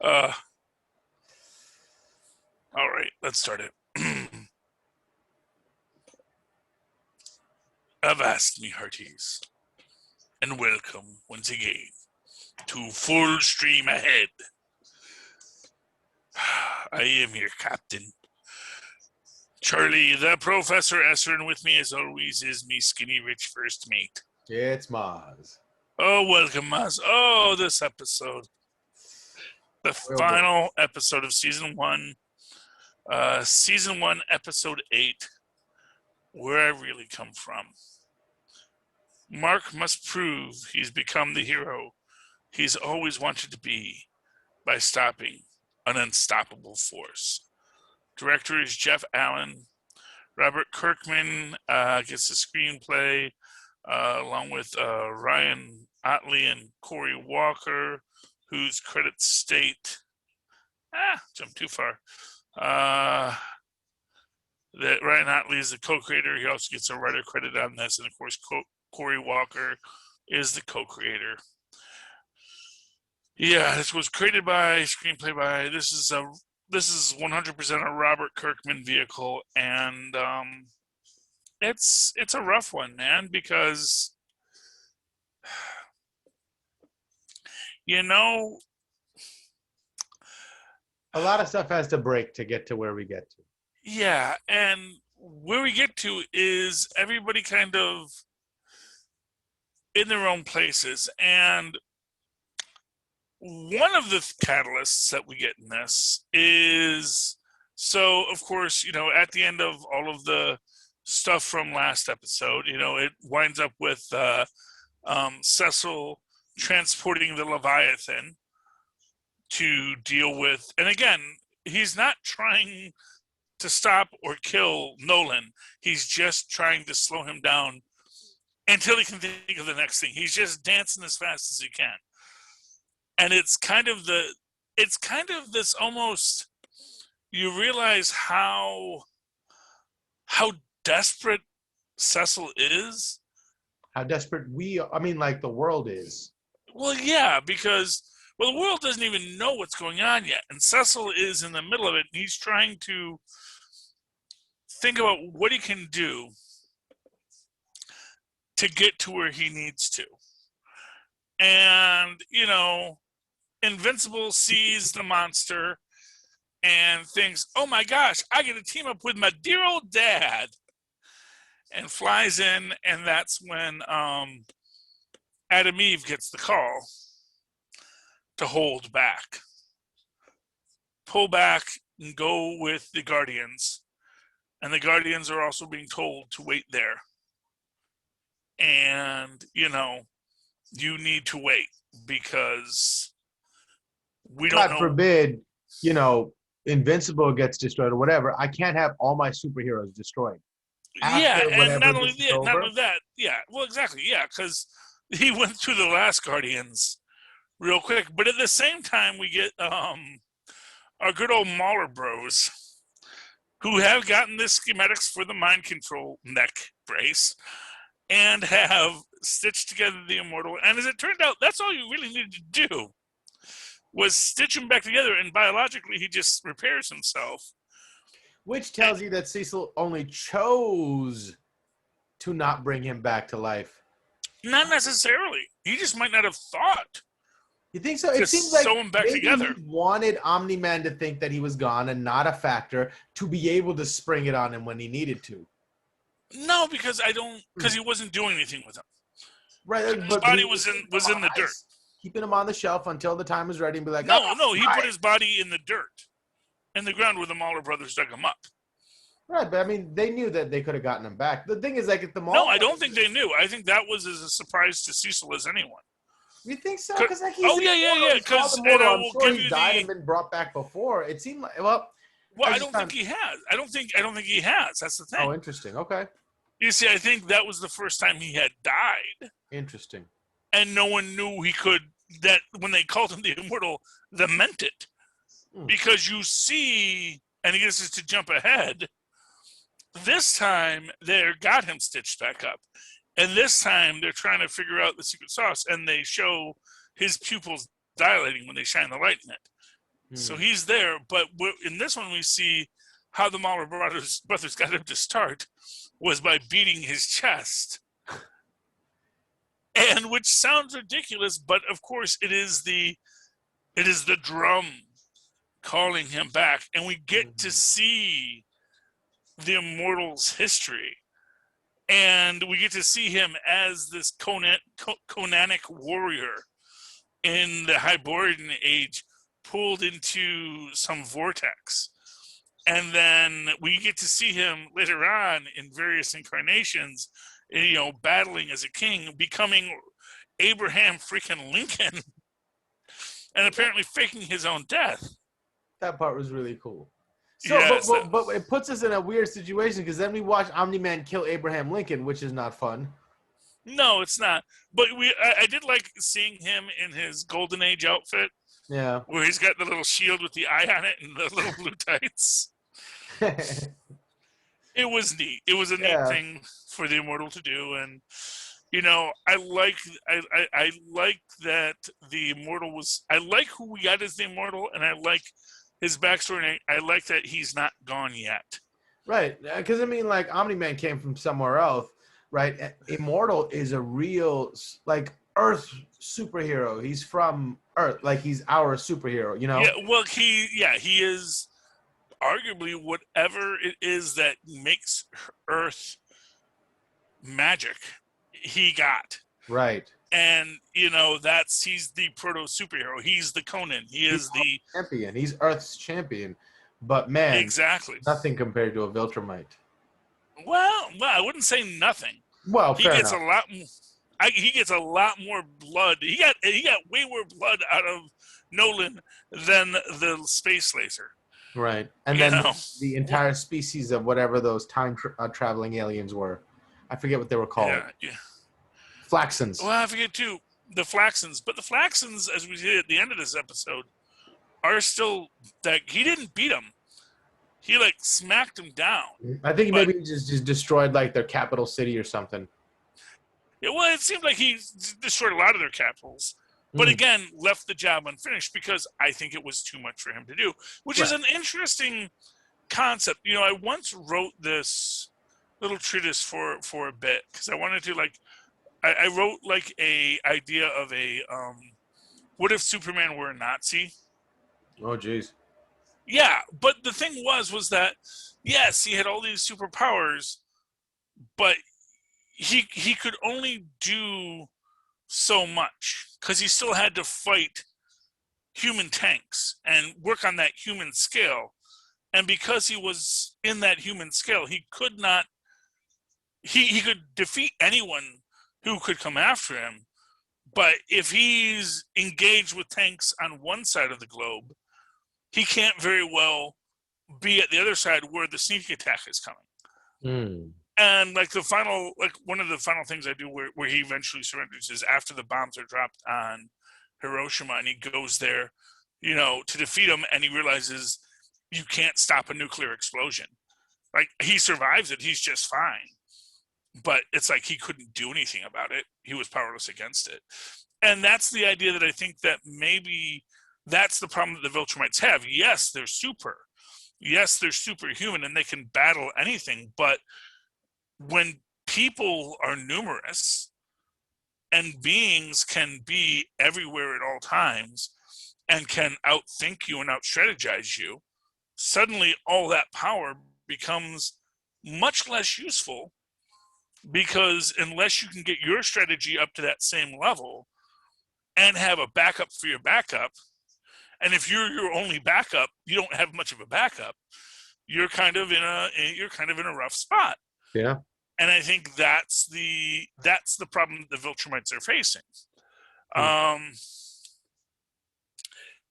Uh, all right, let's start it. Avast me hearties, and welcome once again to Full Stream Ahead. I am your captain, Charlie, the Professor Esser, and with me as always is me skinny rich first mate. It's Mozz. Oh, welcome, Mozz. Oh, this episode. The final episode of Season 1. Season 1, Episode 8. Where I Really Come From. Mark must prove he's become the hero he's always wanted to be by stopping an unstoppable force. Director is Jeff Allen. Robert Kirkman gets the screenplay along with Ryan Otley and Corey Walker, whose credits state... jumped too far. That Ryan Otley is the co-creator. He also gets a writer credit on this, and of course Corey Walker is the co-creator. Yeah, this was created by, screenplay by. This is 100% a Robert Kirkman vehicle, and it's a rough one, man, because a lot of stuff has to break to get to where we get to. Yeah, and where we get to is everybody kind of in their own places, and one of the catalysts that we get in this is, so of course, at the end of all of the stuff from last episode, it winds up with Cecil transporting the Leviathan to deal with, and again, he's not trying to stop or kill Nolan. He's just trying to slow him down until he can think of the next thing. He's just dancing as fast as he can. And it's kind of this almost, you realize how desperate Cecil is. How desperate the world is. Well, yeah, because, the world doesn't even know what's going on yet. And Cecil is in the middle of it, and he's trying to think about what he can do to get to where he needs to. And, Invincible sees the monster and thinks, oh my gosh, I get to team up with my dear old dad, and flies in, and that's when Adam Eve gets the call to hold back. Pull back and go with the Guardians. And the Guardians are also being told to wait there. And, you need to wait because we don't know. God forbid, Invincible gets destroyed or whatever. I can't have all my superheroes destroyed. And not only that, yeah, well, exactly, yeah, because he went through the last Guardians real quick. But at the same time, we get our good old Mauler bros, who have gotten the schematics for the mind control neck brace and have stitched together the Immortal. And as it turned out, that's all you really needed to do was stitch him back together, and biologically he just repairs himself. Which tells you that Cecil only chose to not bring him back to life. Not necessarily. He just might not have thought. You think so? It seems like sew him back together. He wanted Omni-Man to think that he was gone and not a factor to be able to spring it on him when he needed to. No, because he wasn't doing anything with him. Right, his body was in the dirt. Keeping him on the shelf until the time was ready and be like, no, he put his body in the dirt, in the ground where the Mauler brothers dug him up. Right, but they knew that they could have gotten him back. The thing is, like, at the Mauler... No, I don't think they knew. I think that was as a surprise to Cecil as anyone. You think so? Because he's because I'm sure he died and been brought back before. It seemed like, well, I don't think he has. I don't think he has. That's the thing. Oh, interesting. Okay. You see, I think that was the first time he had died. Interesting. And no one knew he could. That when they called him the Immortal, they meant it. Because you see, and I guess it's to jump ahead. This time they got him stitched back up. And this time they're trying to figure out the secret sauce, and they show his pupils dilating when they shine the light in it. So he's there, but in this one we see how the Mauler brothers got him to start was by beating his chest. And which sounds ridiculous, but of course it is the drum calling him back, and we get to see the Immortal's history, and we get to see him as this Conanic warrior in the Hyborian age, pulled into some vortex, and then we get to see him later on in various incarnations, battling as a king, becoming Abraham freaking Lincoln, and apparently faking his own death. That part was really cool. So, yes, but it puts us in a weird situation, because then we watch Omni-Man kill Abraham Lincoln, which is not fun. No, it's not. But I did like seeing him in his Golden Age outfit. Yeah. Where he's got the little shield with the eye on it and the little blue tights. It was neat. It was a neat thing for the Immortal to do, and I like that the Immortal was. I like who we got as the Immortal, and I like his backstory. And I like that he's not gone yet. Right, because Omni-Man came from somewhere else, right? Immortal is a real Earth superhero. He's from Earth, he's our superhero. Yeah, well, he is arguably whatever it is that makes Earth magic. He got right, and he's the proto superhero. He's the Conan. He's the champion. He's Earth's champion. But man, exactly nothing compared to a Viltrumite. Well, I wouldn't say nothing. Well, he gets a lot. He gets a lot more blood. He got way more blood out of Nolan than the Space Laser. Right, and then the entire species of whatever those time traveling aliens were. I forget what they were called. Yeah. Flaxans. Well, I forget too. The Flaxans. But the Flaxans, as we see at the end of this episode, are still he didn't beat them. He smacked them down. I think maybe he just destroyed their capital city or something. Yeah, well, it seemed like he destroyed a lot of their capitals. But again, left the job unfinished because I think it was too much for him to do, which is an interesting concept. I once wrote this little treatise for a bit because I wanted to I wrote a idea of a what if Superman were a Nazi? Oh, geez. Yeah, but the thing was that yes, he had all these superpowers, but he could only do so much because he still had to fight human tanks and work on that human scale, and because he was in that human scale, he could not. He could defeat anyone who could come after him, but if he's engaged with tanks on one side of the globe, he can't very well be at the other side where the sneak attack is coming. And one of the final things I do where he eventually surrenders is after the bombs are dropped on Hiroshima and he goes there, to defeat them, and he realizes you can't stop a nuclear explosion. He survives it, he's just fine. But it's he couldn't do anything about it. He was powerless against it. And that's the idea that I think that maybe that's the problem that the Viltrumites have. Yes, they're super. Yes, they're superhuman and they can battle anything, but when people are numerous and beings can be everywhere at all times and can outthink you and out-strategize you, suddenly all that power becomes much less useful, because unless you can get your strategy up to that same level and have a backup for your backup, and if you're your only backup, you don't have much of a backup, you're kind of in a rough spot. Yeah. And I think that's the problem that the Viltrumites are facing.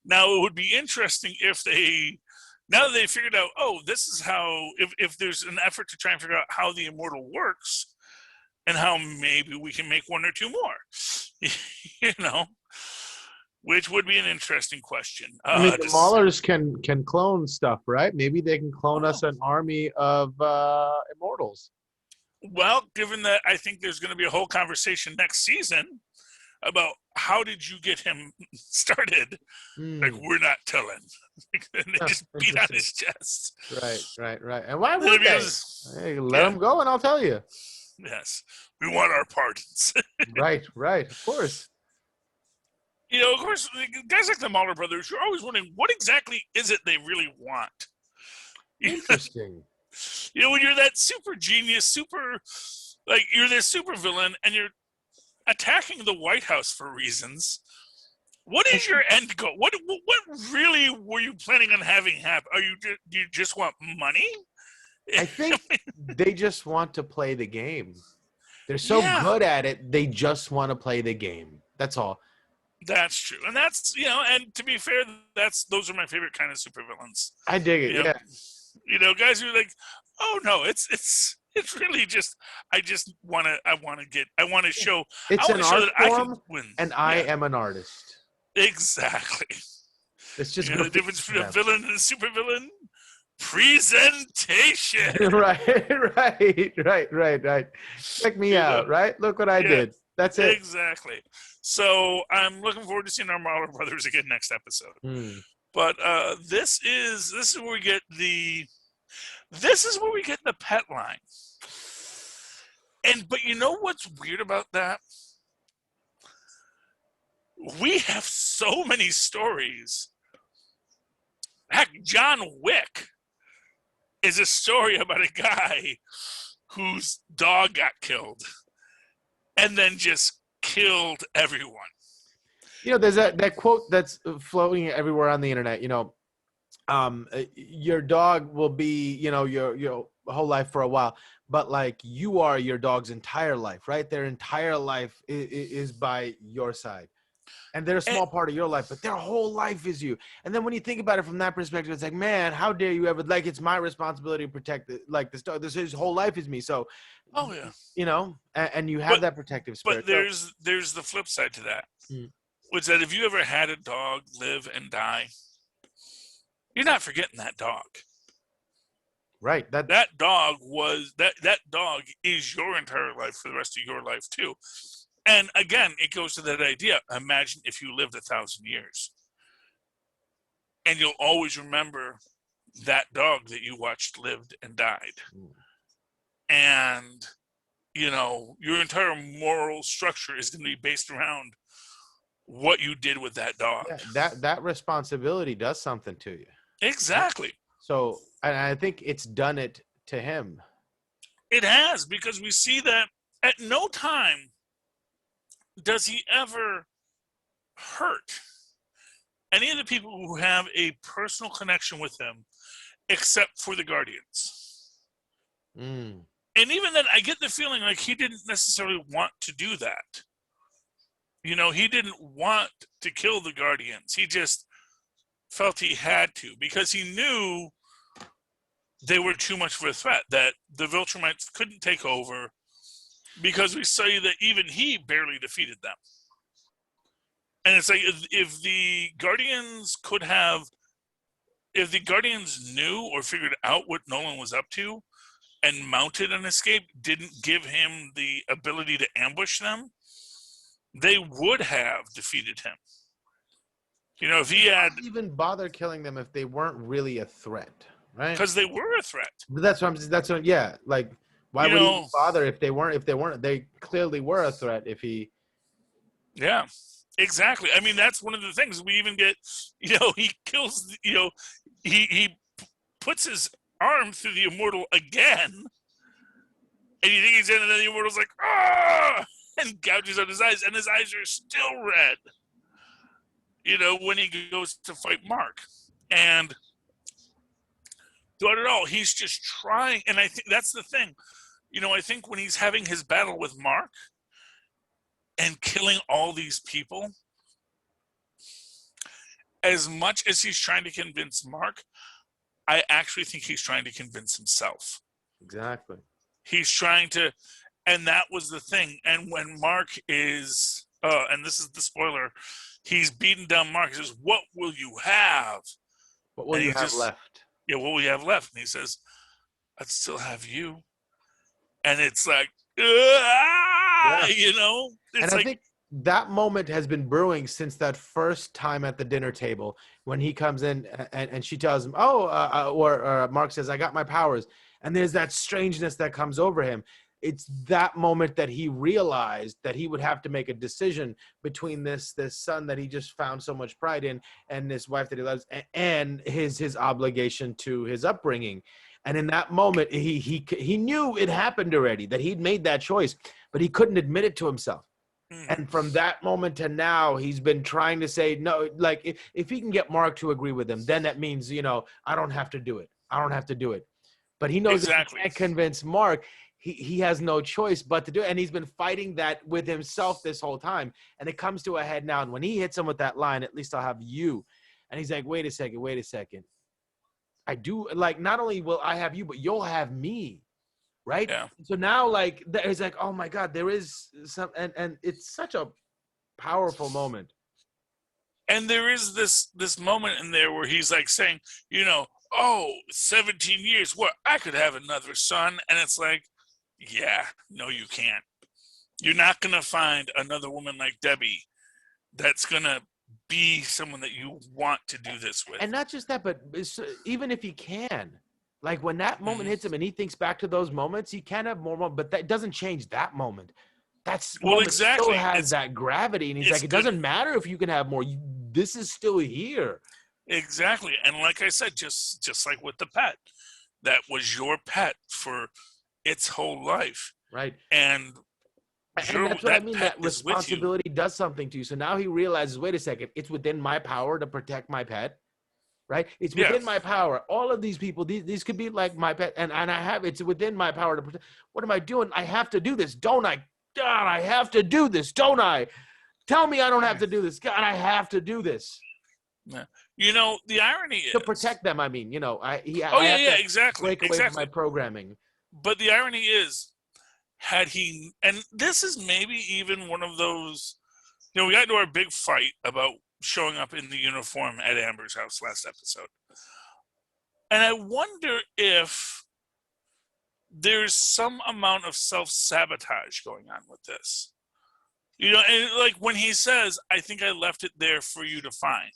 Now it would be interesting if now that they figured out, this is how, if there's an effort to try and figure out how the Immortal works and how maybe we can make one or two more, which would be an interesting question. The Maulers can clone stuff, right? Maybe they can clone us an army of Immortals. Well, given that I think there's going to be a whole conversation next season about how did you get him started. Like, we're not telling. And they just beat on his chest. Right. And why would they? Hey, let him go and I'll tell you. Yes. We want our pardons. Right. Of course. Of course, guys like the Mahler brothers, you're always wondering, what exactly is it they really want? Interesting. When you're that super genius, you're this super villain, and you're attacking the White House for reasons. What is your end goal? What really were you planning on having happen? Do you just want money? I think they just want to play the game. They're so good at it, they just want to play the game. That's all. That's true. And that's, and to be fair, those are my favorite kind of supervillains. I dig it, yeah. Guys who are like, oh no, it's really just, I want to show. It's an art form, and I am an artist. Exactly. It's just the difference between a villain and a supervillain. Presentation. Right. Check me out, right? Look what I did. That's it. Exactly. So I'm looking forward to seeing our Mahler brothers again next episode. But this is where we get the pet line. But you know what's weird about that? We have so many stories. Heck, John Wick is a story about a guy whose dog got killed and then just killed everyone. There's that quote that's floating everywhere on the internet. Your dog will be, your whole life for a while, but like you are your dog's entire life, right? Their entire life is by your side. And they're a small part of your life, but their whole life is you. And then when you think about it from that perspective, it's like, man, how dare you ever, like, it's my responsibility to protect it. Like this dog, his whole life is me. So, and you have that protective spirit. But there's the flip side to that, which that if you ever had a dog live and die, you're not forgetting that dog. Right. That dog is your entire life for the rest of your life too. And again, it goes to that idea. Imagine if you lived 1,000 years. And you'll always remember that dog that you watched lived and died. And, your entire moral structure is going to be based around what you did with that dog. Yeah, that responsibility does something to you. Exactly. So, and I think it's done it to him. It has, because we see that at no time does he ever hurt any of the people who have a personal connection with him, except for the Guardians. And even then, I get the feeling like he didn't necessarily want to do that. He didn't want to kill the Guardians. He just felt he had to, because he knew they were too much of a threat, that the Viltrumites couldn't take over, because we say that even he barely defeated them. And it's like, if the Guardians knew or figured out what Nolan was up to and mounted an escape, didn't give him the ability to ambush them, they would have defeated him. If he had even bother killing them if they weren't really a threat, right? Because they were a threat. Yeah. Like, why would he bother if they weren't? They clearly were a threat. Yeah, exactly. I mean, that's one of the things we even get. He kills. He puts his arm through the Immortal again, and you think he's in, and then the Immortal's like, ah, and gouges out his eyes, and his eyes are still red. When he goes to fight Mark, and throughout it all, he's just trying. And I think that's the thing. I think when he's having his battle with Mark and killing all these people, as much as he's trying to convince Mark, I actually think he's trying to convince himself. Exactly. He's trying to, and that was the thing. And when Mark is, and this is the spoiler, he's beating down Mark. He says, "What will you have? What will you have left?" Yeah, what will you have left? And he says, "I'd still have you." And it's like, Yeah. It's and I think that moment has been brewing since that first time at the dinner table when he comes in and she tells him, or Mark says, I got my powers. And there's that strangeness that comes over him. It's that moment that he realized that he would have to make a decision between this son that he just found so much pride in and this wife that he loves and his obligation to his upbringing. And in that moment, he knew it happened already, that he'd made that choice, but he couldn't admit it to himself. And from that moment to now, he's been trying to say, no, like if he can get Mark to agree with him, then that means, I don't have to do it. I don't have to do it. But he knows Exactly. if he can't convince Mark, he has no choice but to do it. And he's been fighting that with himself this whole time. And it comes to a head now. And when he hits him with that line, at least I'll have you. And he's like, wait a second. I do, like, not only will I have you, but you'll have me. Right. Yeah. So now, like, it's like, oh my God, there is some, and it's such a powerful moment. And there is this moment in there where he's like saying, 17 years, what, I could have another son. And it's like, yeah, no, you can't. You're not going to find another woman like Debbie that's going to be someone that you want to do this with. And not just that, but even if he can. Like when that moment hits him and he thinks back to those moments, he can have more moments, but that doesn't change that moment. That's exactly. Still has that gravity. And he's like, it doesn't matter if you can have more. This is still here. Exactly. And like I said, just like with the pet, that was your pet for its whole life. Right. And that's what I mean. That responsibility does something to you. So now he realizes, wait a second, it's within my power to protect my pet. Right? It's within my power. All of these people, these could be like my pet, and it's within my power to protect. What am I doing? I have to do this, don't I? God, I have to do this, don't I? Tell me I don't have to do this. God, I have to do this. Yeah. The irony is to protect them. I mean, exactly. Break away from my programming. But the irony is, had he, and this is maybe even one of those, we got into our big fight about showing up in the uniform at Amber's house last episode. And I wonder if there's some amount of self-sabotage going on with this. And like when he says, I think I left it there for you to find,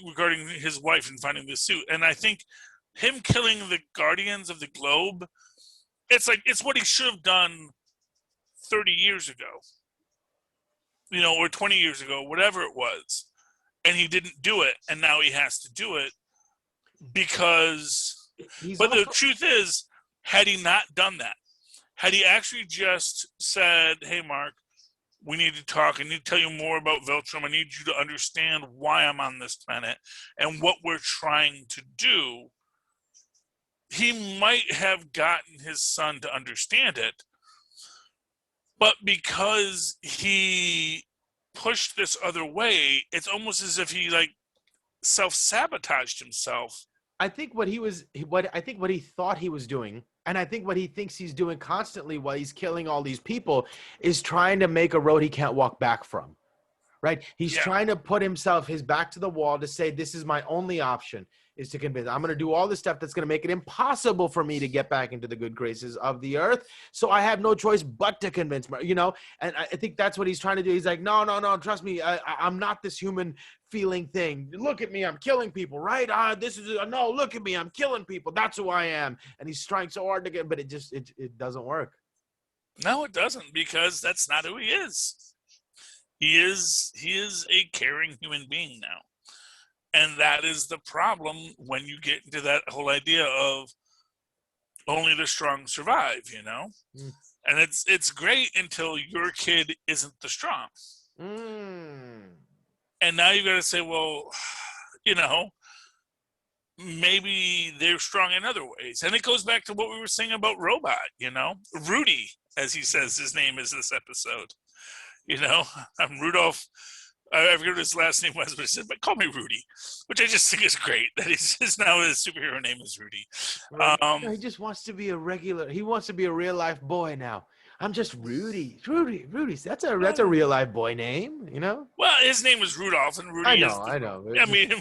regarding his wife and finding the suit. And I think him killing the Guardians of the Globe, it's what he should have done 30 years ago. Or 20 years ago, whatever it was. And he didn't do it, and now he has to do it because... the truth is, had he not done that, had he actually just said, hey, Mark, we need to talk. I need to tell you more about Veltrum. I need you to understand why I'm on this planet and what we're trying to do, he might have gotten his son to understand it. But because he pushed this other way, it's almost as if he self-sabotaged himself. I think what he thought he was doing, and I think what he thinks he's doing constantly while he's killing all these people, is trying to make a road he can't walk back from. Right? He's trying to put his back to the wall to say, this is my only option, is to convince. I'm going to do all this stuff that's going to make it impossible for me to get back into the good graces of the earth. So I have no choice but to convince, and I think that's what he's trying to do. He's like, no, trust me. I'm not this human feeling thing. Look at me. I'm killing people, right? No, look at me. I'm killing people. That's who I am. And he's trying so hard to get, but it doesn't work. No, it doesn't, because that's not who he is. He is a caring human being now. And that is the problem when you get into that whole idea of only the strong survive, And it's great until your kid isn't the strong. And now you've got to say, well, maybe they're strong in other ways. And it goes back to what we were saying about Robot, Rudy, as he says his name is this episode. I'm Rudolph. I forget what his last name was, but he said, but call me Rudy, which I just think is great. That his superhero name is Rudy. He just wants to be he wants to be a real life boy now. I'm just Rudy. Rudy. That's a real life boy name, Well, his name was Rudolph, and Rudy I know. I mean,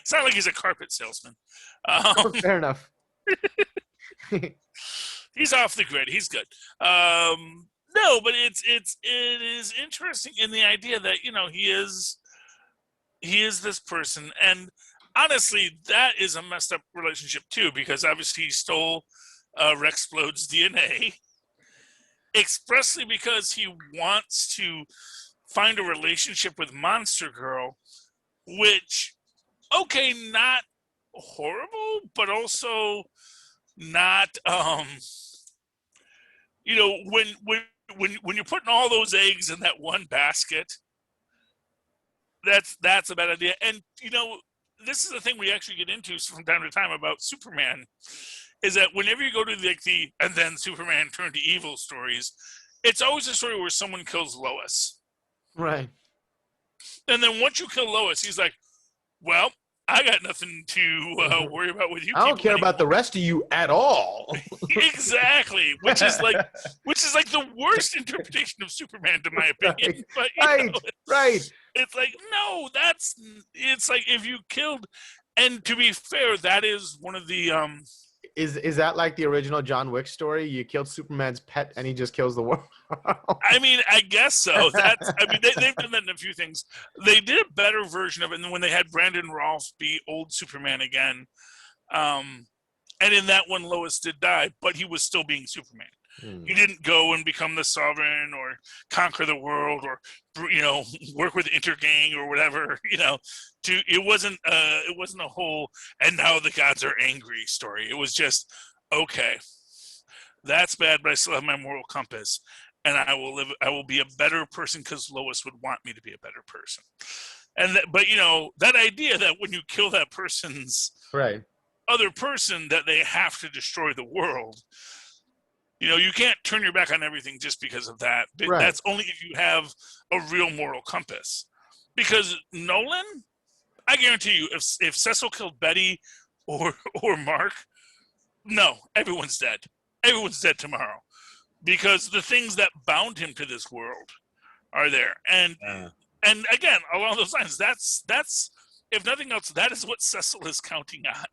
it's not like he's a carpet salesman. Fair enough. He's off the grid. He's good. No, but it is interesting in the idea that he is this person, and honestly, that is a messed up relationship too, because obviously he stole Rexplode's DNA expressly because he wants to find a relationship with Monster Girl, which, okay, not horrible, but also not when you're putting all those eggs in that one basket, that's a bad idea. And this is the thing we actually get into from time to time about Superman, is that whenever you go to the and then Superman turned to evil stories, it's always a story where someone kills Lois. Right. And then once you kill Lois, he's like, well, I got nothing to worry about with you. I don't care anymore. about the rest of you at all. Exactly, which is like the worst interpretation of Superman, to my opinion. Right. But, right. It's like, no, it's like if you killed, and to be fair, that is one of the Is that like the original John Wick story? You killed Superman's pet and he just kills the world. I mean, I guess so. They've done that in a few things. They did a better version of it when they had Brandon Routh be old Superman again. And in that one, Lois did die, but he was still being Superman. He didn't go and become the Sovereign or conquer the world or work with Intergang or whatever. It wasn't a whole and now the gods are angry story. It was just, okay, that's bad, but I still have my moral compass, and I will be a better person because Lois would want me to be a better person. And but that idea that when you kill that person's right other person, that they have to destroy the world. You can't turn your back on everything just because of that. Right. That's only if you have a real moral compass. Because Nolan, I guarantee you, if Cecil killed Betty or Mark, no, everyone's dead. Everyone's dead tomorrow. Because the things that bound him to this world are there. And again, along those lines, that's if nothing else, that is what Cecil is counting on.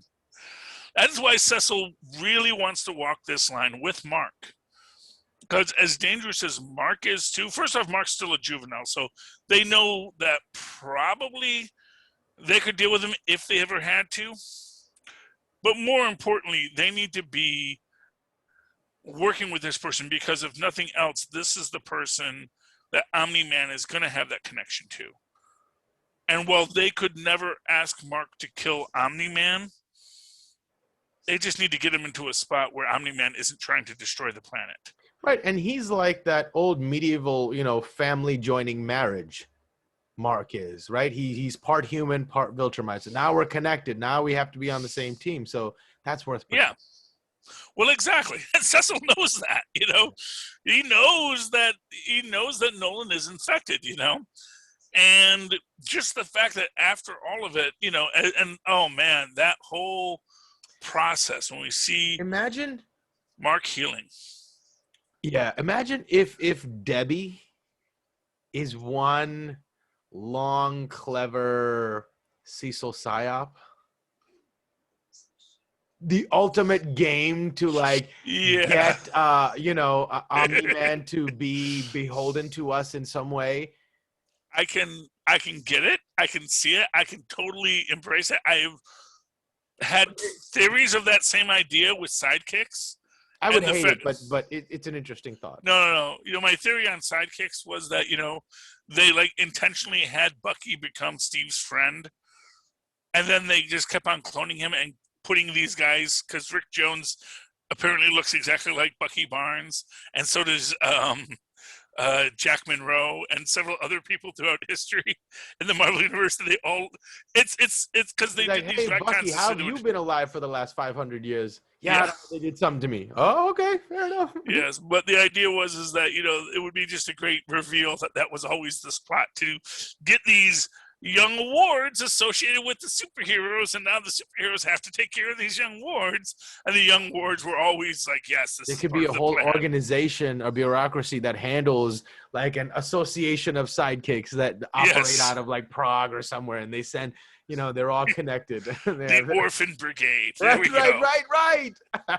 That is why Cecil really wants to walk this line with Mark. Because as dangerous as Mark is too, first off, Mark's still a juvenile, so they know that probably they could deal with him if they ever had to. But more importantly, they need to be working with this person because if nothing else, this is the person that Omni-Man is going to have that connection to. And while they could never ask Mark to kill Omni-Man, they just need to get him into a spot where Omni-Man isn't trying to destroy the planet. Right, and he's like that old medieval, family joining marriage. Mark is, right? He's part human, part Viltrumite. So now we're connected. Now we have to be on the same team. So that's worth pursuing. Yeah. Well, exactly. And Cecil knows that, He knows that Nolan is infected, And just the fact that after all of it, and oh man, that whole process when we see Mark healing. Yeah, imagine if Debbie is one long, clever Cecil psyop. The ultimate game to get Omni-Man to be beholden to us in some way. I can get it. I can see it. I can totally embrace it. I've had theories of that same idea with sidekicks. I would hate it, but it's an interesting thought. No. My theory on sidekicks was that, they intentionally had Bucky become Steve's friend. And then they just kept on cloning him and putting these guys, because Rick Jones apparently looks exactly like Bucky Barnes. And so does Jack Monroe and several other people throughout history in the Marvel Universe. They all, it's because they did these retcons. Bucky, how have you been alive for the last 500 years? Yeah, they did something to me. Oh, okay, fair enough. Yes, but the idea is that it would be just a great reveal that was always this plot to get these young wards associated with the superheroes, and now the superheroes have to take care of these young wards, and the young wards were always like, yes, this it could be a whole organization or bureaucracy that handles an association of sidekicks that operate out of Prague or somewhere, and they send they're all connected. The Orphan Brigade. Right.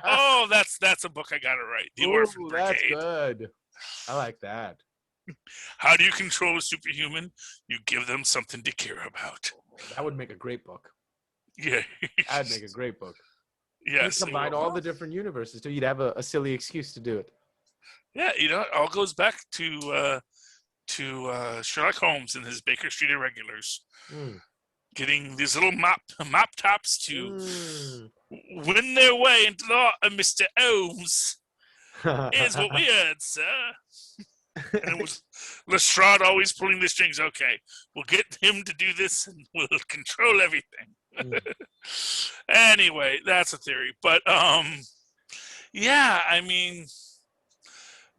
Oh, that's a book I gotta write. The Orphan Brigade. That's good. I like that. How do you control a superhuman? You give them something to care about. That would make a great book. Yeah. That'd make a great book. Yes. You'd combine all the different universes, too. You'd have a silly excuse to do it. Yeah, you know, it all goes back to Sherlock Holmes and his Baker Street Irregulars. Getting these little mop tops to win their way into the law of Mr. Holmes is what we heard, sir. And it was Lestrade always pulling the strings. Okay, we'll get him to do this and we'll control everything. Anyway, that's a theory. But, yeah, I mean,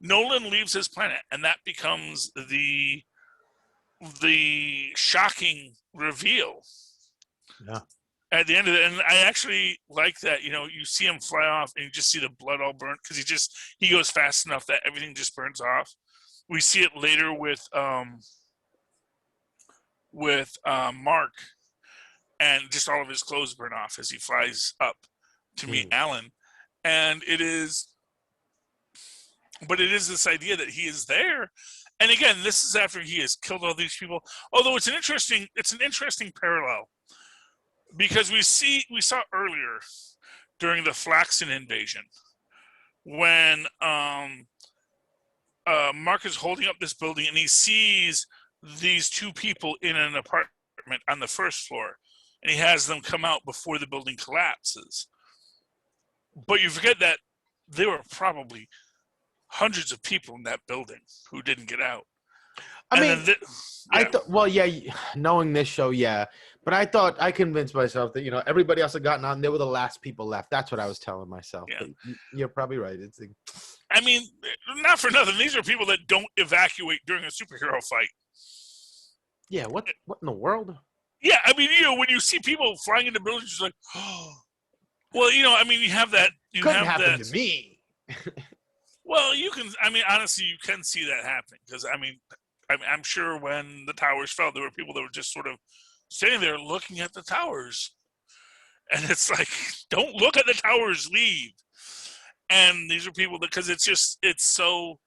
Nolan leaves his planet, and that becomes the shocking reveal. Yeah. At the end of it, and I actually like that. You know, you see him fly off, and you just see the blood all burnt because he goes fast enough that everything just burns off. We see it later with Mark, and just all of his clothes burn off as he flies up to meet Alan, and it is this idea that he is there. And again, this is after he has killed all these people. Although it's an interesting parallel, because we saw earlier during the Flaxen invasion when Mark is holding up this building and he sees these two people in an apartment on the first floor, and he has them come out before the building collapses. But you forget that there were probably hundreds of people in that building who didn't get out. Knowing this show, yeah. But I convinced myself that, you know, everybody else had gotten out and they were the last people left. That's what I was telling myself. Yeah. But you're probably right. I mean, not for nothing. These are people that don't evacuate during a superhero fight. Yeah, what in the world? Yeah, I mean, you know, when you see people flying into buildings, it's like, oh. Well, you know, I mean, you have that. Couldn't happen to me. Well, you can. I mean, honestly, you can see that happening because I'm sure when the towers fell, there were people that were just sort of standing there looking at the towers, and it's like, don't look at the towers, leave. And these are people because it's so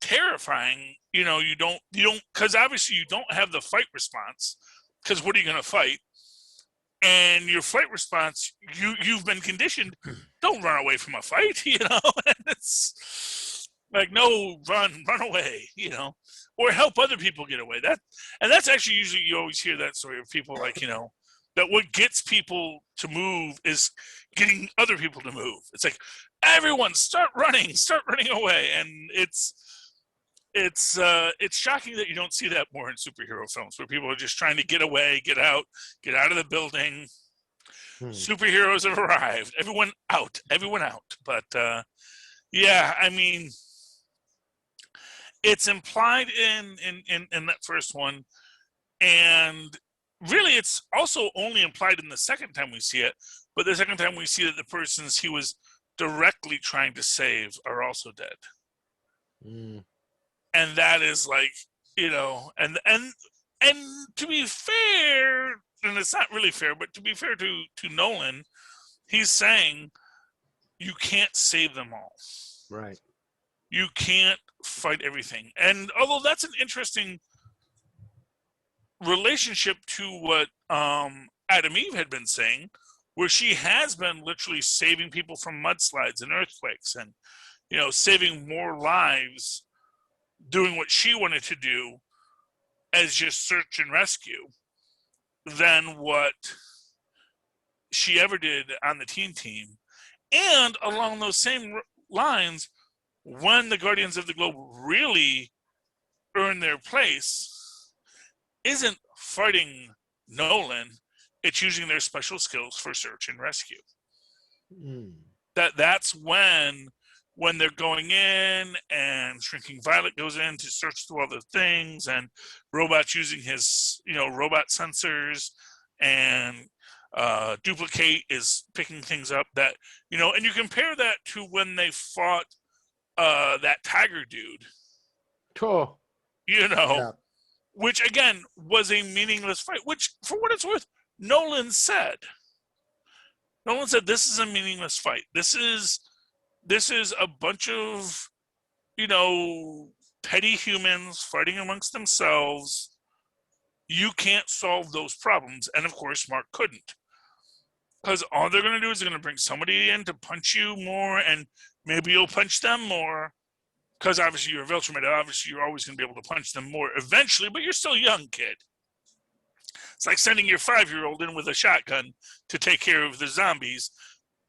terrifying. You know, you don't because obviously you don't have the fight response because what are you going to fight? And your fight response, you've been conditioned. Don't run away from a fight, you know. And it's like, no, run away, you know, or help other people get away. That's actually usually you always hear that story of people like, you know, that what gets people to move is getting other people to move. It's like everyone start running away, and it's shocking that you don't see that more in superhero films where people are just trying to get away, get out of the building. Superheroes have arrived. Everyone out. But yeah, I mean, it's implied in that first one, and really it's also only implied in the second time we see it. But the second time we see that the persons he was directly trying to save are also dead. And that is like, you know, and to be fair, and it's not really fair, but to be fair to Nolan, he's saying you can't save them all. Right. You can't fight everything. And although that's an interesting relationship to what Adam Eve had been saying, where she has been literally saving people from mudslides and earthquakes and, you know, saving more lives doing what she wanted to do as just search and rescue than what she ever did on the teen team. And along those same lines, when the Guardians of the Globe really earn their place, isn't fighting Nolan, it's using their special skills for search and rescue. That's when they're going in and Shrinking Violet goes in to search through all the things, and Robot's using his, you know, robot sensors, and Duplicate is picking things up that, you know, and you compare that to when they fought that Tiger dude. Cool. You know, which again was a meaningless fight, which for what it's worth, Nolan said this is a meaningless fight. This is a bunch of petty humans fighting amongst themselves, you can't solve those problems. And of course, Mark couldn't. Because all they're going to do is they're going to bring somebody in to punch you more, and maybe you'll punch them more. Because obviously you're a Viltrumite, obviously you're always going to be able to punch them more eventually, but you're still a young kid. It's like sending your 5-year-old in with a shotgun to take care of the zombies.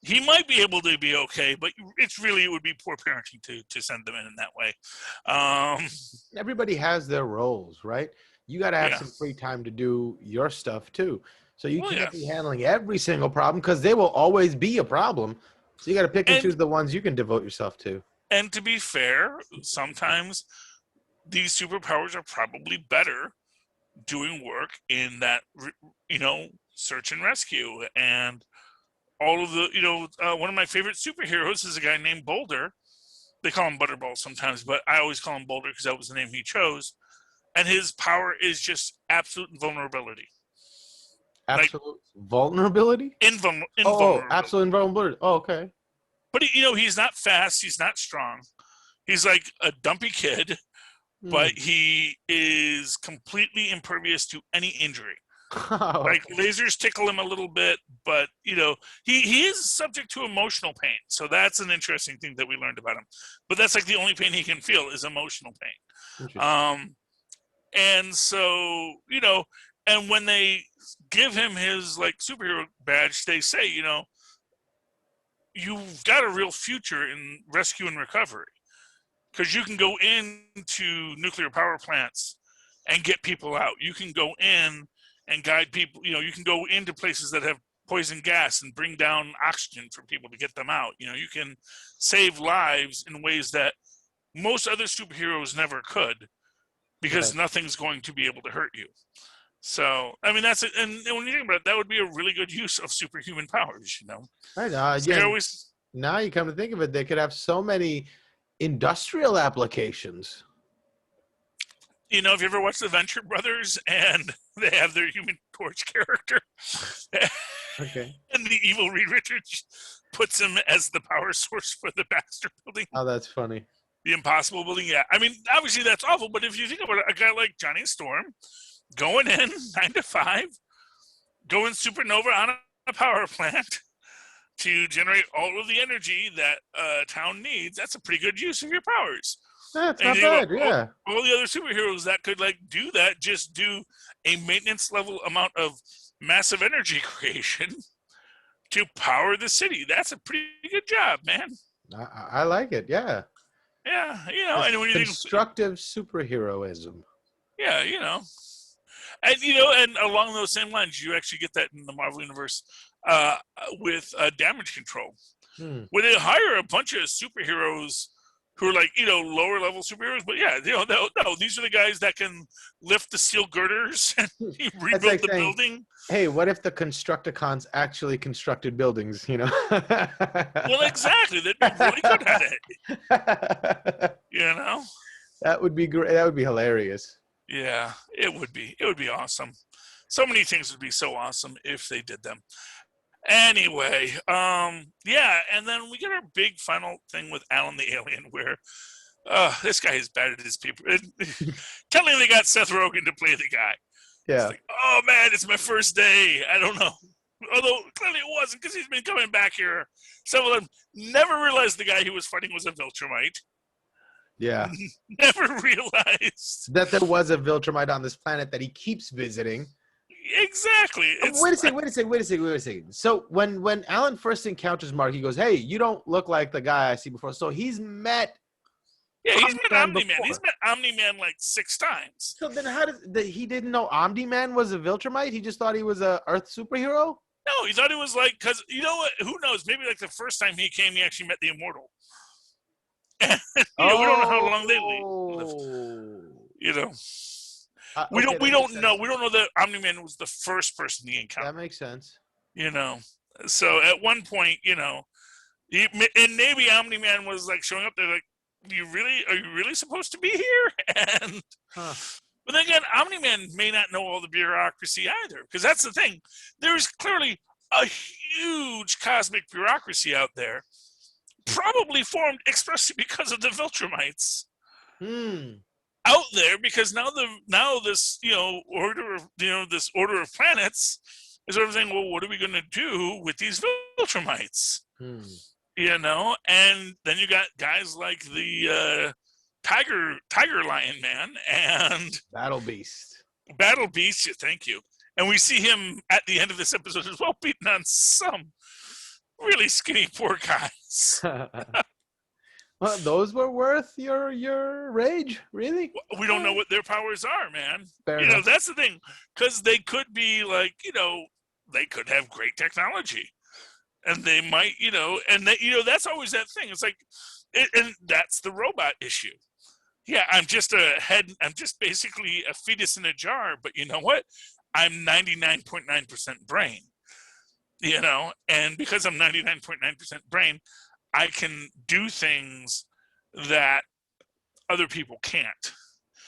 He might be able to be okay, but it would be poor parenting to send them in that way. Everybody has their roles, right? You got to have some free time to do your stuff too. So you can't be handling every single problem because they will always be a problem. So you got to pick and choose the ones you can devote yourself to. And to be fair, sometimes these superpowers are probably better doing work in that, search and rescue. And all of the, one of my favorite superheroes is a guy named Boulder. They call him Butterball sometimes, but I always call him Boulder because that was the name he chose. And his power is just absolute invulnerability. Absolute vulnerability? Invulnerability. Oh, absolute invulnerability. Oh, okay. But, he's not fast. He's not strong. He's like a dumpy kid, but he is completely impervious to any injury. Oh, like lasers tickle him a little bit, but, he is subject to emotional pain. So that's an interesting thing that we learned about him. But that's like the only pain he can feel is emotional pain. And so, and when they give him his like superhero badge, they say, you've got a real future in rescue and recovery because you can go into nuclear power plants and get people out. You can go in and guide people. You can go into places that have poison gas and bring down oxygen for people to get them out. You can save lives in ways that most other superheroes never could because nothing's going to be able to hurt you. So, I mean, that's it. And when you think about it, that would be a really good use of superhuman powers, Right. Now you come to think of it, they could have so many industrial applications. If you ever watched the Venture Brothers and they have their Human Torch character. Okay. And the evil Reed Richards puts him as the power source for the Baxter building. Oh, that's funny. The Impossible building, yeah. I mean, obviously that's awful, but if you think about it, a guy like Johnny Storm going in 9 to 5, going supernova on a power plant to generate all of the energy that a town needs, that's a pretty good use of your powers. That's not bad, yeah. All the other superheroes that could do that just do a maintenance level amount of massive energy creation to power the city. That's a pretty good job, man. I like it, yeah. Yeah, and when you constructive superheroism. Yeah, and along those same lines, you actually get that in the Marvel Universe with damage control, where they hire a bunch of superheroes who are lower level superheroes, but these are the guys that can lift the steel girders and rebuild the building. Hey, what if the Constructicons actually constructed buildings? Well, exactly. They'd be really good at it. That would be great. That would be hilarious. Yeah, it would be. It would be awesome. So many things would be so awesome if they did them. Anyway, and then we get our big final thing with Alan the Alien, where this guy is bad at his people. Telling they got Seth Rogen to play the guy. Yeah. It's like, oh man, it's my first day. I don't know. Although clearly it wasn't because he's been coming back here. Some of them never realized the guy he was fighting was a Viltrumite. Yeah. Never realized that there was a Viltrumite on this planet that he keeps visiting. Exactly. Wait a second. So when Alan first encounters Mark, he goes, "Hey, you don't look like the guy I see before." So he's met. Yeah, he's met Omni-Man. He's met Omni-Man 6 times. So then how he didn't know Omni-Man was a Viltrumite? He just thought he was a Earth superhero? No, he thought he was because you know what? Who knows? Maybe the first time he came, he actually met the Immortal. We don't know how long they lived. We don't know. We don't know that Omni-Man was the first person he encountered. That makes sense. So at one point, and maybe Omni-Man was showing up there are you really supposed to be here? And but then again, Omni-Man may not know all the bureaucracy either, because that's the thing. There's clearly a huge cosmic bureaucracy out there, probably formed expressly because of the Viltrumites. out there, because now this this order of planets is sort of saying, well, what are we going to do with these Viltrumites? And then you got guys like the Tiger Lion Man and Battle Beast. Thank you. And we see him at the end of this episode as well, beating on some really skinny poor guys. Well, those were worth your rage, really? We don't know what their powers are, man. Fair enough. That's the thing, because they could be like, they could have great technology, and they might, that's always that thing. It's like, and that's the robot issue. Yeah, I'm just basically a fetus in a jar, but you know what? I'm 99.9% brain, and because I'm 99.9% brain, I can do things that other people can't,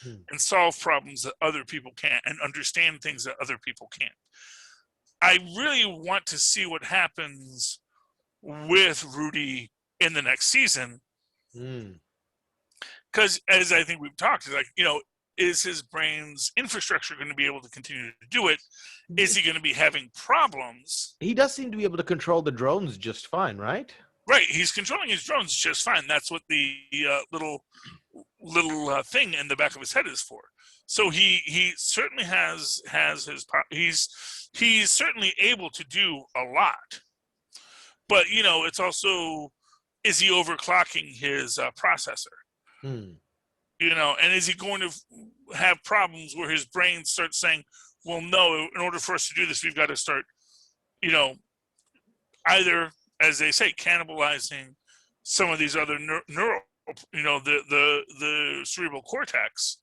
and solve problems that other people can't, and understand things that other people can't. I really want to see what happens with Rudy in the next season. Because as I think we've talked, like, is his brain's infrastructure going to be able to continue to do it? Is he going to be having problems? He does seem to be able to control the drones just fine, right? Right, he's controlling his drones just fine. That's what the little thing in the back of his head is for. So he certainly has his. He's certainly able to do a lot. But it's also, is he overclocking his processor? And is he going to have problems where his brain starts saying, well, no, in order for us to do this, we've got to start, either, as they say, cannibalizing some of these other neural, the cerebral cortex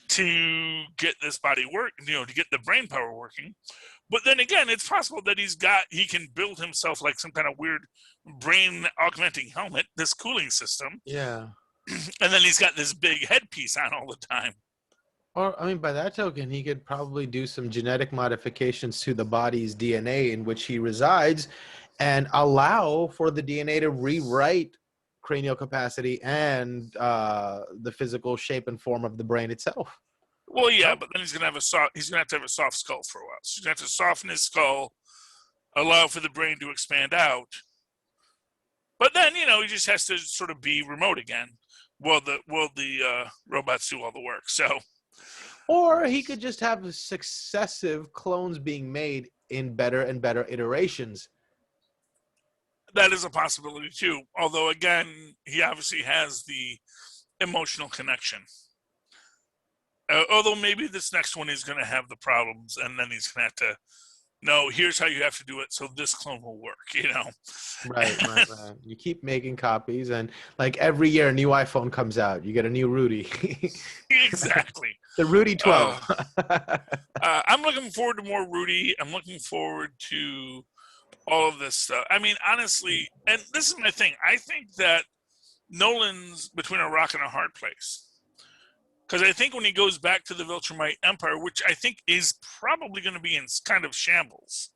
to get this body work, to get the brain power working. But then again, it's possible that he can build himself like some kind of weird brain augmenting helmet, this cooling system. Yeah. And then he's got this big headpiece on all the time. Or, by that token, he could probably do some genetic modifications to the body's DNA in which he resides and allow for the DNA to rewrite cranial capacity and the physical shape and form of the brain itself. Well, yeah, but then he's gonna have to have a soft skull for a while. So he's gonna have to soften his skull, allow for the brain to expand out. But then, he just has to sort of be remote again. Well, the robots do all the work. So, or he could just have successive clones being made in better and better iterations. That is a possibility too. Although, again, he obviously has the emotional connection. Although maybe this next one is going to have the problems, and then he's going to have to, no, here's how you have to do it so this clone will work, Right. You keep making copies, and like every year a new iPhone comes out, you get a new Rudy. Exactly. The Rudy 12. I'm looking forward to more Rudy. I'm looking forward to all of this stuff. Honestly, and this is my thing, I think that Nolan's between a rock and a hard place. Because I think when he goes back to the Viltrumite Empire, which I think is probably going to be in kind of shambles.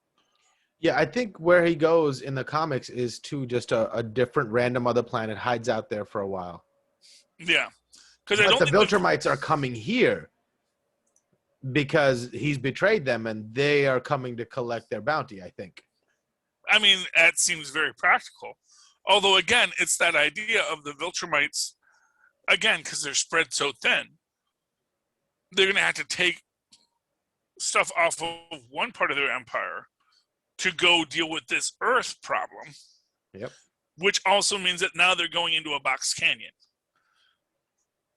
Yeah, I think where he goes in the comics is to just a different random other planet, hides out there for a while. Yeah. But the Viltrumites are coming here because he's betrayed them, and they are coming to collect their bounty, I think. That seems very practical. Although, again, it's that idea of the Viltrumites, again, because they're spread so thin, they're going to have to take stuff off of one part of their empire to go deal with this Earth problem. Yep. Which also means that now they're going into a box canyon.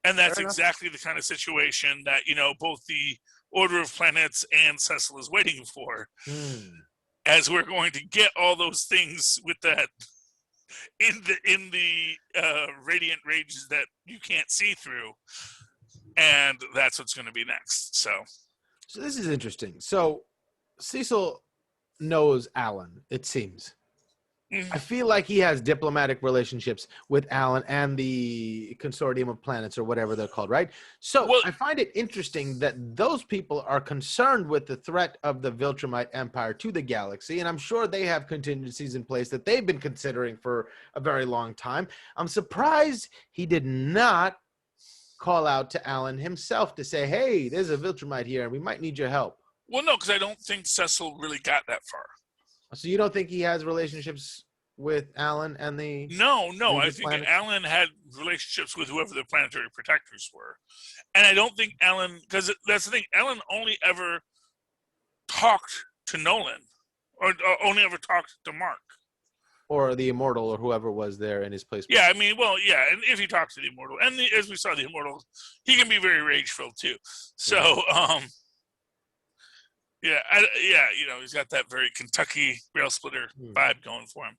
And that's exactly the kind of situation that, both the Order of Planets and Cecil is waiting for. As we're going to get all those things with that in the radiant rages that you can't see through. And that's what's going to be next. So this is interesting. So Cecil knows Alan, it seems. I feel like he has diplomatic relationships with Alan and the Consortium of Planets, or whatever they're called, right? So I find it interesting that those people are concerned with the threat of the Viltrumite Empire to the galaxy, and I'm sure they have contingencies in place that they've been considering for a very long time. I'm surprised he did not call out to Alan himself to say, hey, there's a Viltrumite here and we might need your help? Well, no, because I don't think Cecil really got that far. So you don't think he has relationships with Alan and the... No, I think planet? Alan had relationships with whoever the planetary protectors were. And I don't think Alan, because that's the thing, Alan only ever talked to Nolan, or only ever talked to Mark. Or the Immortal, or whoever was there in his place. Yeah, I mean, well, yeah, and if he talks to the Immortal, and as we saw, the Immortal, he can be very rage-filled too. So, yeah, you know, he's got that very Kentucky rail splitter vibe going for him.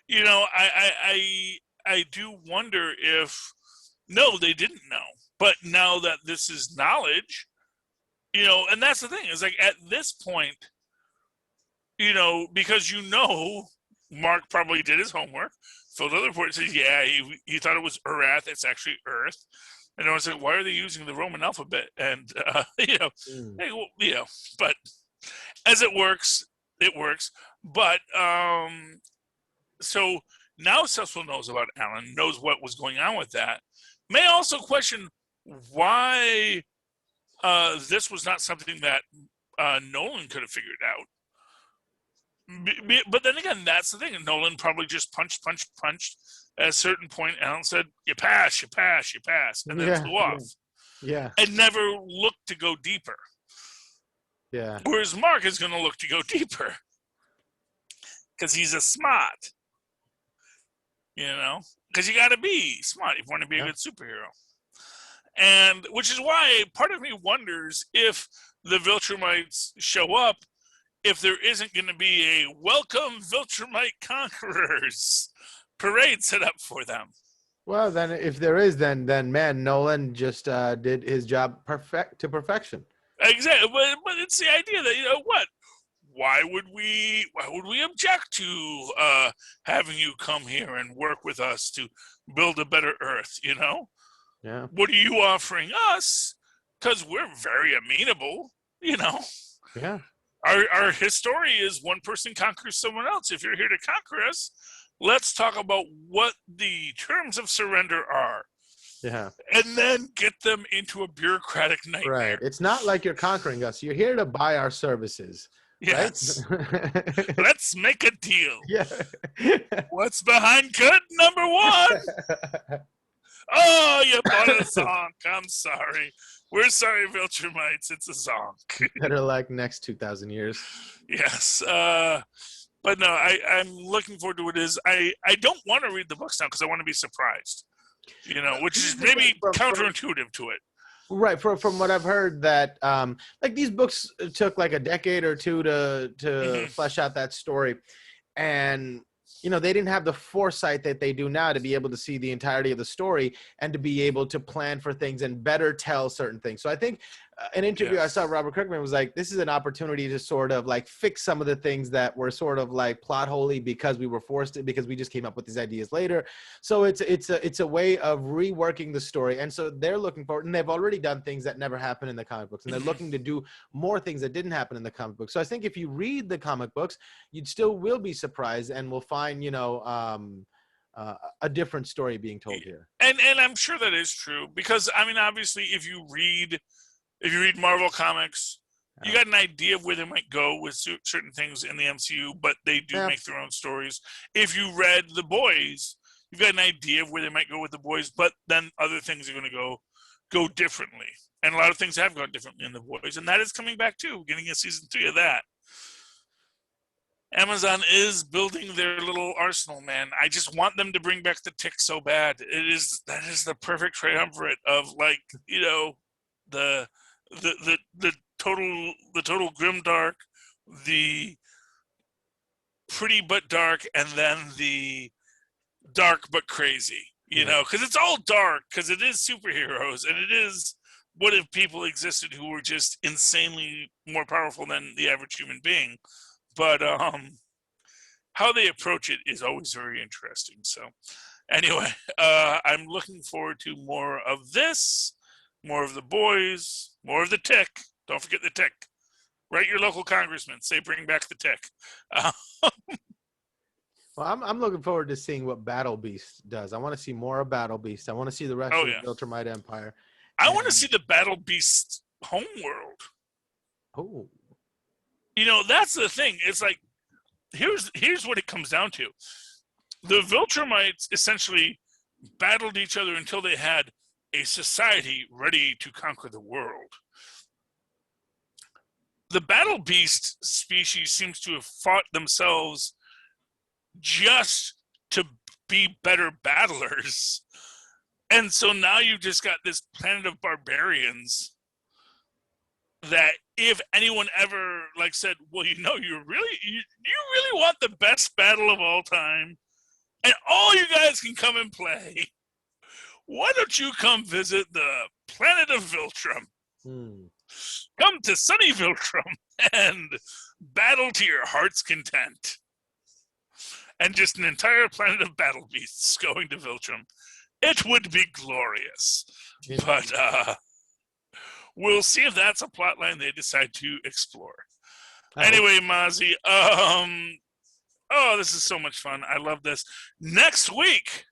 You know, I do wonder if, no, they didn't know, but now that this is knowledge, you know, and that's the thing, is like at this point, you know, because you know, Mark probably did his homework, filled out the report, and says, yeah, he thought it was Urath, it's actually Earth. And I was like, why are they using the Roman alphabet? And, you know, hey, well, you know, but as it works. But, so now Cecil knows about Alan, knows what was going on with that. May also question why this was not something that Nolan could have figured out. But then again, that's the thing. Nolan probably just punched. At a certain point, Alan said, you pass, and then flew off. Yeah. And never looked to go deeper. Yeah. Whereas Mark is going to look to go deeper. Because he's a smart. You know? Because you got to be smart if you want to be a good superhero. And which is why part of me wonders if the Viltrumites show up, if there isn't going to be a welcome Viltrumite conquerors parade set up for them. Well, then if there is, then man, Nolan just did his job to perfection. Exactly, but it's the idea that, you know what? Why would we object to having you come here and work with us to build a better Earth? You know? Yeah. What are you offering us? Because we're very amenable. You know? Yeah. Our history is one person conquers someone else. If you're here to conquer us, let's talk about what the terms of surrender are. Yeah. And then get them into a bureaucratic nightmare. Right. It's not like you're conquering us. You're here to buy our services. Yes. Right? Let's make a deal. Yeah. What's behind curtain number 1? Oh, you bought a zonk. I'm sorry. We're sorry, Viltrumites. It's a zonk. Better like next 2,000 years. Yes. But no, I'm looking forward to what it is. I don't want to read the books now because I want to be surprised. You know, which is maybe counterintuitive to it. Right. From what I've heard, that like these books took like a decade or two to flesh out that story. And you know, they didn't have the foresight that they do now to be able to see the entirety of the story and to be able to plan for things and better tell certain things. So I think an interview I saw, Robert Kirkman was like, this is an opportunity to sort of like fix some of the things that were sort of like plot holy because we were forced to, because we just came up with these ideas later. So it's a way of reworking the story. And so they're looking forward, and they've already done things that never happened in the comic books, and they're looking to do more things that didn't happen in the comic books. So I think if you read the comic books, you still will be surprised and will find, you know, a different story being told here. And I'm sure that is true because, I mean, obviously if you read Marvel comics, you got an idea of where they might go with certain things in the MCU, but they do make their own stories. If you read The Boys, you've got an idea of where they might go with The Boys, but then other things are going to go differently. And a lot of things have gone differently in The Boys, and that is coming back too. We're getting a season 3 of that. Amazon is building their little arsenal, man. I just want them to bring back the Tick so bad. That is the perfect triumvirate of, like, you know, the total grimdark, the pretty but dark, and then the dark but crazy. You know, because it's all dark because it is superheroes, and it is what if people existed who were just insanely more powerful than the average human being. But how they approach it is always very interesting. So anyway, I'm looking forward to more of this, more of The Boys, more of the Tick. Don't forget the Tick. Write your local congressman. Say bring back the Tick. Well, I'm looking forward to seeing what Battle Beast does. I want to see more of Battle Beast. I want to see the rest Oh of yeah, the Viltrumite Empire. I want to And see the Battle Beast homeworld. oh, That's the thing. It's like here's what it comes down to. The Viltrumites essentially battled each other until they had a society ready to conquer the world. The Battle Beast species seems to have fought themselves just to be better battlers. And so now you've just got this planet of barbarians that if anyone ever said, well, you really want the best battle of all time, and all you guys can come and play, why don't you come visit the planet of Viltrum? Come to sunny Viltrum and battle to your heart's content. And just an entire planet of battle beasts going to Viltrum. It would be glorious. But we'll see if that's a plot line they decide to explore. Anyway, Mozzie, this is so much fun. I love this. Next week,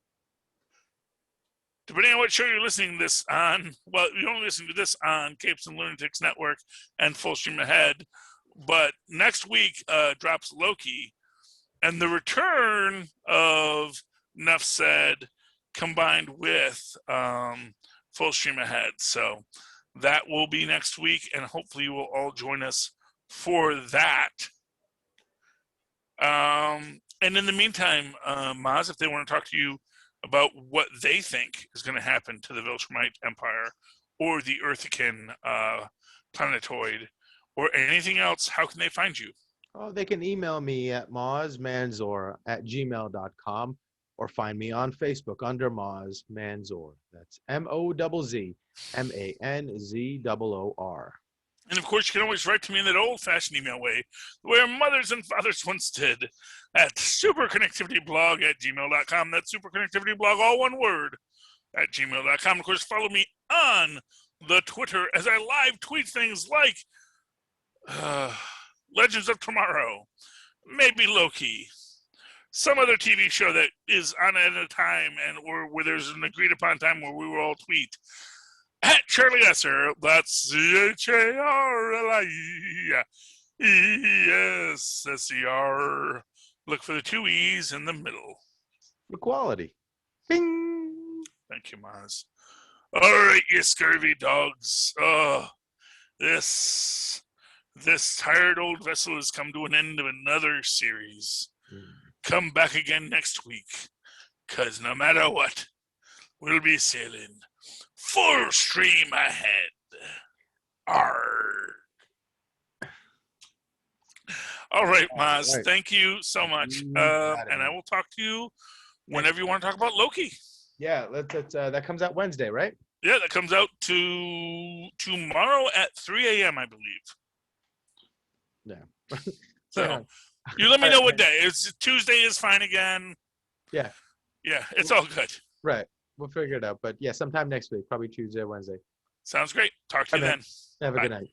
depending on what show you're listening to this on, well, you're only listening to this on Capes and Lunatics Network and Full Stream Ahead, but next week drops Loki, and the return of Nuff Said combined with Full Stream Ahead. So that will be next week, and hopefully you will all join us for that. And in the meantime, Mozz, if they want to talk to you about what they think is going to happen to the Viltrumite Empire or the Earthican planetoid or anything else, how can they find you? Oh, they can email me at mozzmanzoor@gmail.com or find me on Facebook under Mozz Manzoor. That's MOZZMANZOOR. And of course, you can always write to me in that old-fashioned email way, the way our mothers and fathers once did, at superconnectivityblog@gmail.com. That's superconnectivityblog, all one word, at gmail.com. Of course, follow me on the Twitter as I live tweet things like Legends of Tomorrow, maybe Loki, some other TV show that is on at a time or where there's an agreed upon time where we will all tweet. At Charlie Esser, that's CharlieEsser. Look for the two E's in the middle. Equality. Bing. Thank you, Mozz. All right, you scurvy dogs. This tired old vessel has come to an end of another series. Come back again next week, because no matter what, we'll be sailing full stream ahead. Arr. All right, Mozz. Right. Thank you so much. And I will talk to you whenever you want to talk about Loki. Yeah, that comes out Wednesday, right? Yeah, that comes out tomorrow at 3 a.m., I believe. Yeah. So you let me know what day. Tuesday is fine again. Yeah. Yeah, it's all good. Right. We'll figure it out. But yeah, sometime next week, probably Tuesday, Wednesday. Sounds great. Talk to you then. Have a good night.